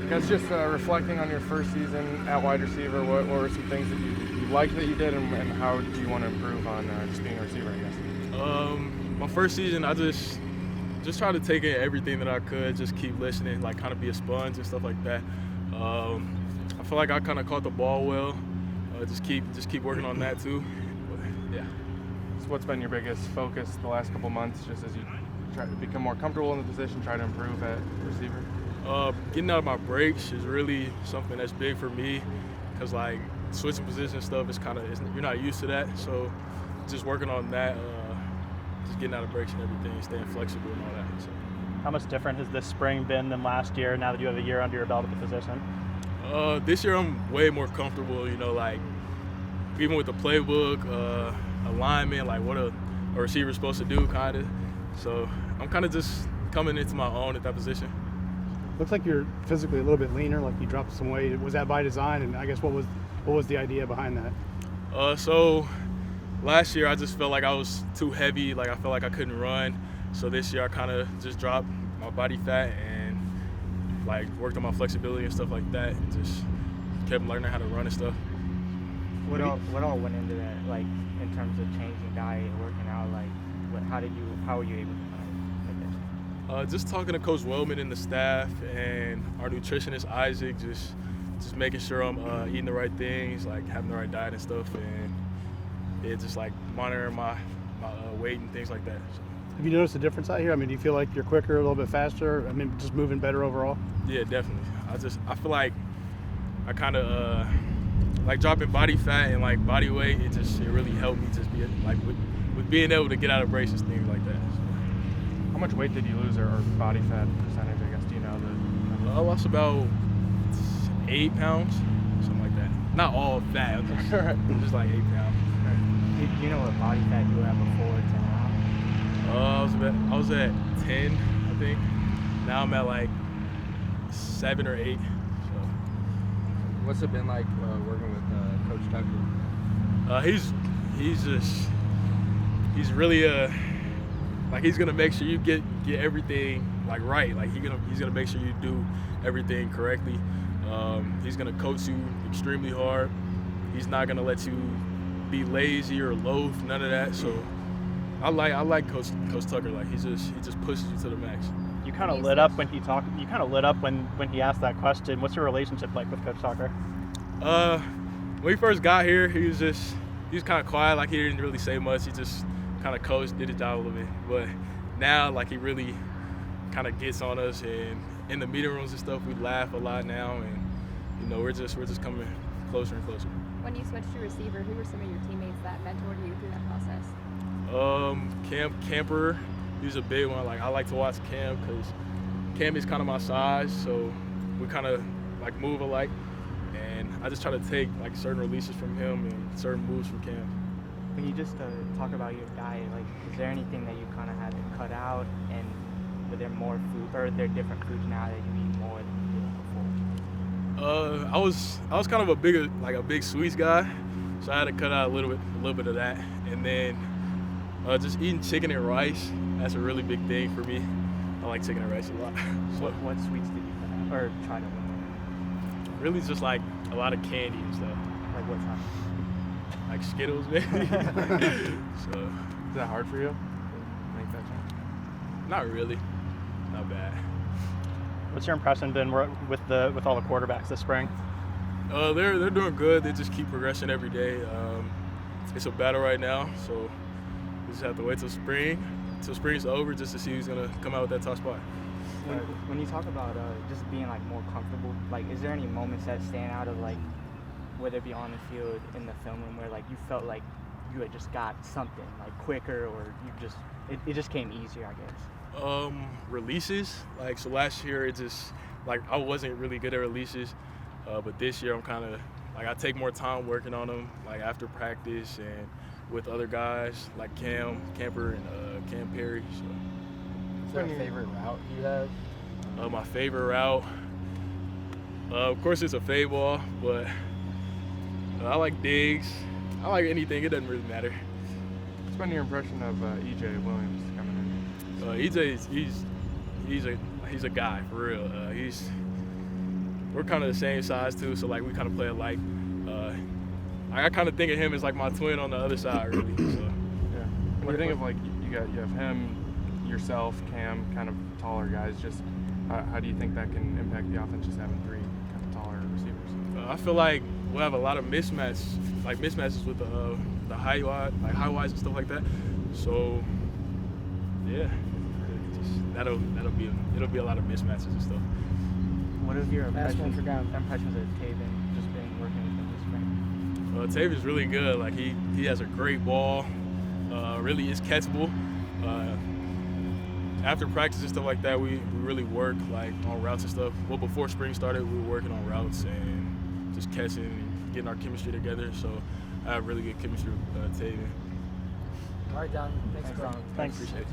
I guess just reflecting on your first season at wide receiver, what were some things that you liked that you did, and how do you want to improve on just being a receiver, I guess? My first season, I just tried to take in everything that I could, just keep listening, like kind of be a sponge and stuff like that. I feel like I kind of caught the ball well. Just keep working on that too. But, yeah. So what's been your biggest focus the last couple months, just as you try to become more comfortable in the position, try to improve at receiver? Getting out of my breaks is really something that's big for me, because like switching position stuff is you're not used to that. So just working on that, just getting out of breaks and everything, staying flexible and all that. So. How much different has this spring been than last year, now that you have a year under your belt at the position? This year I'm way more comfortable, like even with the playbook, alignment, like what a receiver's supposed to do, kind of. So I'm kind of just coming into my own at that position. Looks like you're physically a little bit leaner, like you dropped some weight. Was that by design? And I guess what was the idea behind that? So last year I just felt like I was too heavy, like I felt like I couldn't run. So this year I kind of just dropped my body fat and like worked on my flexibility and stuff like that, and just kept learning how to run and stuff. What all went into that, like in terms of changing diet, working out? Like, how were you able to make that? Just talking to Coach Wellman and the staff and our nutritionist Isaac, just making sure I'm eating the right things, like having the right diet and stuff, and just like monitoring my weight and things like that. So. Have you noticed a difference out here? I mean, do you feel like you're quicker, a little bit faster? I mean, just moving better overall? Yeah, definitely. I feel like I kind of like dropping body fat and like body weight. It really helped me just be like with being able to get out of braces, things like that. So. How much weight did you lose, or body fat percentage? I guess, do you know I lost about 8 pounds, something like that. Not all fat, just like 8 pounds. Do you know what body fat you have before to now? I was at 10, I think. Now I'm at like 7 or 8. So. What's it been like working with Coach Tucker? He's really like he's gonna make sure you get everything like right. Like he's gonna make sure you do everything correctly. He's gonna coach you extremely hard. He's not gonna let you be lazy or loath, none of that. So I like Coach Tucker. Like he just pushes you to the max. You kind of lit up when he talked. You kind of lit up when he asked that question. What's your relationship like with Coach Tucker? When we first got here, he was kind of quiet. Like he didn't really say much. He just kind of coached, did his job a little bit. But now, like he really kind of gets on us, and in the meeting rooms and stuff, we laugh a lot now, and we're just coming closer and closer. When you switched to receiver, who were some of your teammates that mentored you through that process? Camper, he's a big one. Like I like to watch Cam because Cam is kind of my size, so we kind of like move alike, and I just try to take like certain releases from him and certain moves from Cam. When you just talk about your diet, like is there anything that you kind of had to cut out, and were there more food, or are there different foods now that you eat more than you did before? I was kind of a big sweets guy, so I had to cut out a little bit of that, and then just eating chicken and rice. That's a really big thing for me. I like chicken and rice a lot. So, what sweets did you cut out, or try to limit? Really, just like a lot of candy and stuff. Like what time? Like Skittles, maybe. So, is that hard for you to make that change? Not really. Not bad. What's your impression been with all the quarterbacks this spring? They're doing good. They just keep progressing every day. It's a battle right now, so we just have to wait till spring's over, just to see who's gonna come out with that top spot. When you talk about just being like more comfortable, like is there any moments that stand out of like whether it be on the field, in the film room, where like you felt like you had just got something like quicker, or it just came easier, I guess? Releases, like so last year it just like I wasn't really good at releases, but this year I'm kind of like I take more time working on them, like after practice and with other guys like Camper and Cam Perry. So. Is there a favorite route you have? My favorite route, of course, it's a fade ball, but I like digs. I like anything. It doesn't really matter. What's been your impression of E.J. Williams coming in? EJ, he's a guy for real. we're kind of the same size too, so like we kind of play alike. I kind of think of him as like my twin on the other side, really. So. Yeah. When you think of like you have him, yourself, Cam, kind of taller guys. Just how do you think that can impact the offense? Just having three kind of taller receivers. I feel like we'll have a lot of mismatches with the high wides and stuff like that. So yeah, it'll be a lot of mismatches and stuff. What have your Last one impressions for Down. of Taven just been working with him this spring? Tavian's really good. Like he has a great ball. Really is catchable. After practice and stuff like that, we really work like on routes and stuff. Well, before spring started, we were working on routes and just catching and getting our chemistry together. So I have really good chemistry with Tavian. All right, Don. Thanks, Thanks, Don. Don. Thanks. Appreciate it.